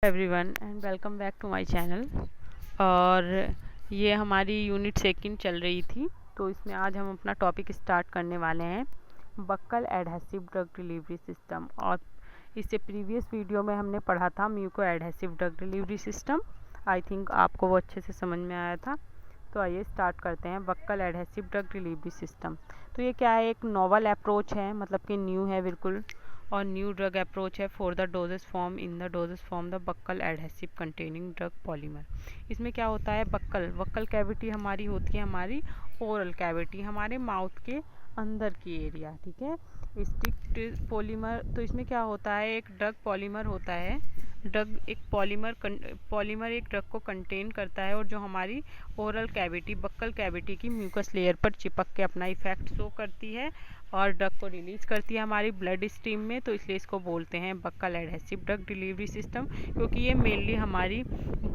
Everyone and welcome back to my channel. और ये हमारी यूनिट सेकंड चल रही थी, तो इसमें आज हम अपना टॉपिक स्टार्ट करने वाले हैं, buccal adhesive drug delivery system. और इससे प्रीवियस वीडियो में हमने पढ़ा था mucoadhesive drug delivery system. I think आपको वो अच्छे से समझ में आया था। तो आइए स्टार्ट करते हैं buccal adhesive drug delivery system. तो ये क्या है, एक नोवल अप्रोच है, मतलब कि न्यू है बिल्कुल, और न्यू ड्रग अप्रोच है for the dosage form in the dosage form the buccal adhesive containing drug polymer. इसमें क्या होता है, बक्कल कैविटी हमारी होती है, हमारी ओरल कैविटी, हमारे माउथ के अंदर की एरिया, ठीक है। स्टिक्ड पॉलीमर, तो इसमें क्या होता है, एक ड्रग पॉलीमर होता है। ड्रग एक पॉलीमर एक ड्रग को कंटेन करता है, और जो हमारी ओरल कैविटी, बक्कल कैविटी की म्यूकस लेयर पर चिपक के अपना इफेक्ट शो करती है और ड्रग को रिलीज करती है हमारी ब्लड स्ट्रीम में। तो इसलिए इसको बोलते हैं buccal adhesive drug delivery system, क्योंकि ये मेनली हमारी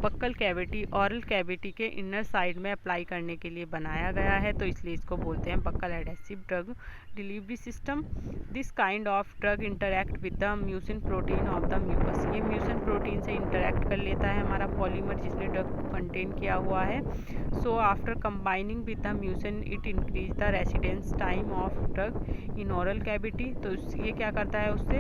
बक्कल कैविटी, ऑरल कैविटी के इनर साइड में अप्लाई करने के लिए बनाया गया है। तो इसलिए इसको बोलते हैं buccal adhesive drug delivery system. This kind of drug interact with the mucin protein of the mucus. ये म्यूसिन प्रोटीन से इंटरैक्ट कर लेता है हमारा पॉलीमर जिसने ड्रग को कंटेन किया हुआ है। So after combining with the mucin it increase the residence time of drug in oral cavity. तो ये क्या करता है, उससे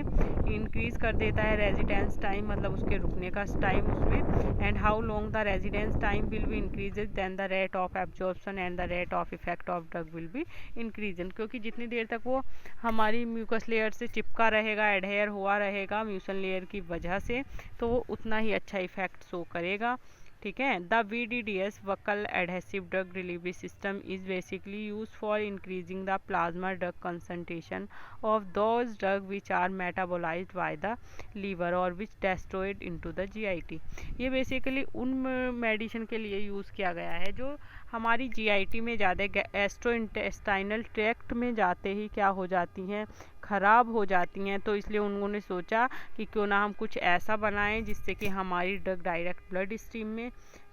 इंक्रीज कर देता है रेजिडेंस टाइम, मतलब उसके रुकने का टाइम उसमें। And how long the residence time will be increases then the rate of absorption and the rate of effect of drug will be increasing. क्योंकि जितनी देर तक वो हमारी म्यूकस लेयर से चिपका रहेगा, एडहेयर हुआ रहेगा म्यूसन लेयर की वजह से, तो वो उतना ही अच्छा इफेक्ट शो करेगा, ठीक है। The VDDS buccal adhesive drug delivery system is basically use for increasing the plasma drug concentration of those drug which are metabolized by the liver और which destroyed into the GIT। ये basically उन medicine के लिए use किया गया है जो हमारी GIT में ज़्यादा, गैस्ट्रोइंटेस्टाइनल ट्रैक्ट में जाते ही क्या हो जाती हैं, ख़राब हो जाती हैं। तो इसलिए उन्होंने सोचा कि क्यों ना हम कुछ ऐसा बनाएं जिससे कि हमारी ड्रग डायरेक्ट ब्लड स्ट्रीम में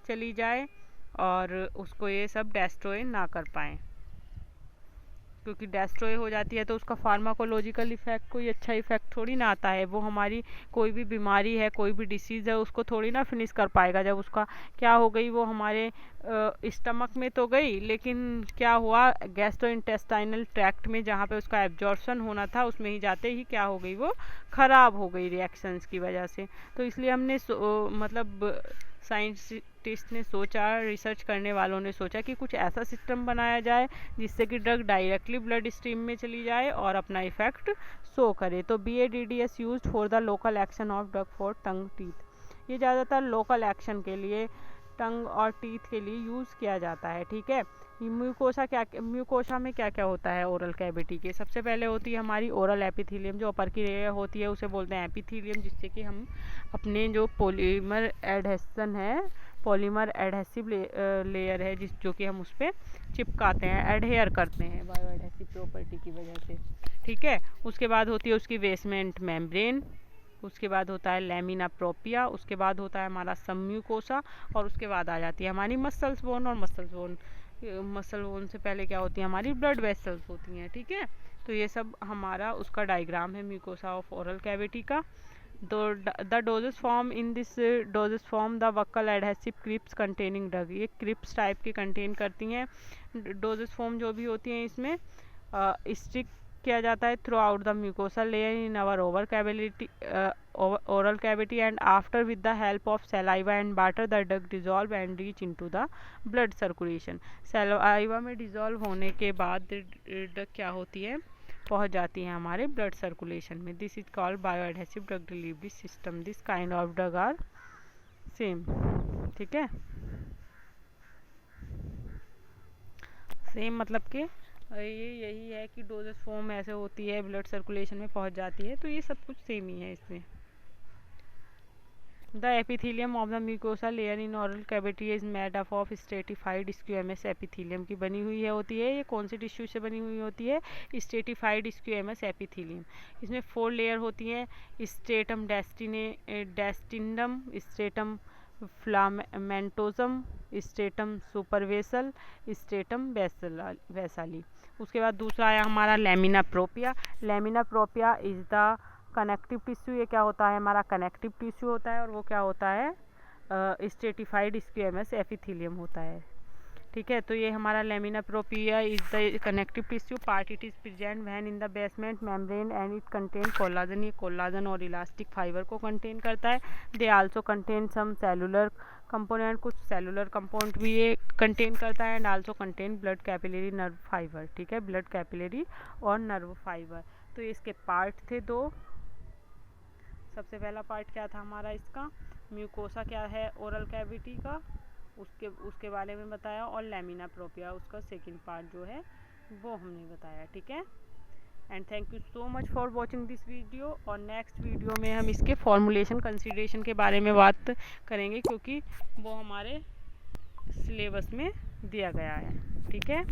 चली जाए और उसको ये सब डेस्ट्रॉय ना कर पाएँ। क्योंकि डेस्ट्रॉय हो जाती है तो उसका फार्माकोलॉजिकल इफेक्ट, कोई अच्छा इफेक्ट थोड़ी ना आता है। वो हमारी कोई भी बीमारी है, कोई भी डिसीज़ है, उसको थोड़ी ना फिनिश कर पाएगा। जब उसका क्या हो गई, वो हमारे स्टमक में तो गई, लेकिन क्या हुआ, गैस्ट्रोइंटेस्टाइनल ट्रैक्ट में जहाँ पे उसका एब्जॉर्प्शन होना था उसमें ही जाते ही क्या हो गई, वो ख़राब हो गई रिएक्शंस की वजह से। तो इसलिए हमने मतलब साइंटिस्ट ने सोचा, रिसर्च करने वालों ने सोचा कि कुछ ऐसा सिस्टम बनाया जाए जिससे कि ड्रग डायरेक्टली ब्लड स्ट्रीम में चली जाए और अपना इफेक्ट शो करे। तो BADDS used for the local action of drug for tongue teeth. ये ज़्यादातर लोकल एक्शन के लिए, टंग और टीथ के लिए यूज़ किया जाता है, ठीक है। म्यूकोसा में क्या क्या होता है ओरल कैविटी के, सबसे पहले होती है हमारी ओरल एपिथीलियम, जो अपर की लेयर होती है उसे बोलते हैं एपिथीलियम, जिससे कि हम अपने जो पॉलीमर एडहेसन है, पॉलीमर एडहेसिव लेयर है जो कि हम उस पर चिपकाते हैं, एडहेयर करते हैं बायो एडहेसिव प्रॉपर्टी की वजह से, ठीक है। उसके बाद होती है उसकी बेसमेंट मेम्ब्रेन, उसके बाद होता है लैमिना प्रोपिया, उसके बाद होता है हमारा सम्यूकोसा, और उसके बाद आ जाती है हमारी मसल्स बोन। और मसल बोन से पहले क्या होती है, हमारी ब्लड वेसल्स होती हैं, ठीक है। तो ये सब हमारा उसका डायग्राम है म्यूकोसा ऑफ ओरल कैविटी का। The dosage form in this dosage form the buccal adhesive crisps containing drug. ये क्रिप्स टाइप की कंटेन करती हैं। डोजेस फॉर्म जो भी होती हैं इसमें स्टिक किया जाता है throughout the mucosal layer in our oral cavity and after with the help of saliva and water the drug dissolve and reach into the blood circulation. Saliva में dissolve होने के बाद ड्रग क्या होती है, पहुंच जाती है हमारे ब्लड सर्कुलेशन में। This is called bioadhesive drug delivery system. This kind of drug are same, ठीक है। सेम मतलब कि ये यही है कि डोजेस फॉर्म ऐसे होती है, ब्लड सर्कुलेशन में पहुंच जाती है, तो ये सब कुछ सेम ही है इसमें। The epithelium of the mucosa layer in oral cavity is made up of stratified squamous epithelium की बनी हुई है होती है। ये कौन सी टिश्यू से बनी हुई होती है, स्ट्रेटिफाइड स्क्यूएमस एपिथीलियम। इसमें 4 लेयर होती हैं, स्ट्रेटम डेस्टिंडम, stratum filamentosum, stratum suprabasal, stratum वैसाली। उसके बाद दूसरा आया हमारा lamina propria. Lamina propria is the connective tissue, ये क्या होता है हमारा कनेक्टिव टिश्यू होता है, और वो क्या होता है स्ट्रेटिफाइड स्क्वेमस एपिथेलियम होता है। ठीक है, तो ये हमारा lamina propria is the connective tissue part. It is present when in the basement membrane and it contain collagen. ये कोलाजन और इलास्टिक फाइबर को कंटेन करता है। They also contain some cellular component, कुछ सेलुलर कंपाउंड भी ये contain करता है। And also contain blood capillary nerve fibre. ठीक है, ब्लड कैपिलरी और नर्व फाइबर। तो इसके पार्ट थे दो। सबसे पहला पार्ट क्या था हमारा इसका, म्यूकोसा क्या है ओरल कैविटी का, उसके बारे में बताया, और लेमिना प्रोपिया उसका सेकंड पार्ट जो है वो हमने बताया। ठीक है, and thank you so much for watching this video. और नेक्स्ट वीडियो में हम इसके फॉर्मुलेशन कंसिडरेशन के बारे में बात करेंगे, क्योंकि वो हमारे सिलेबस में दिया गया है। ठीक है।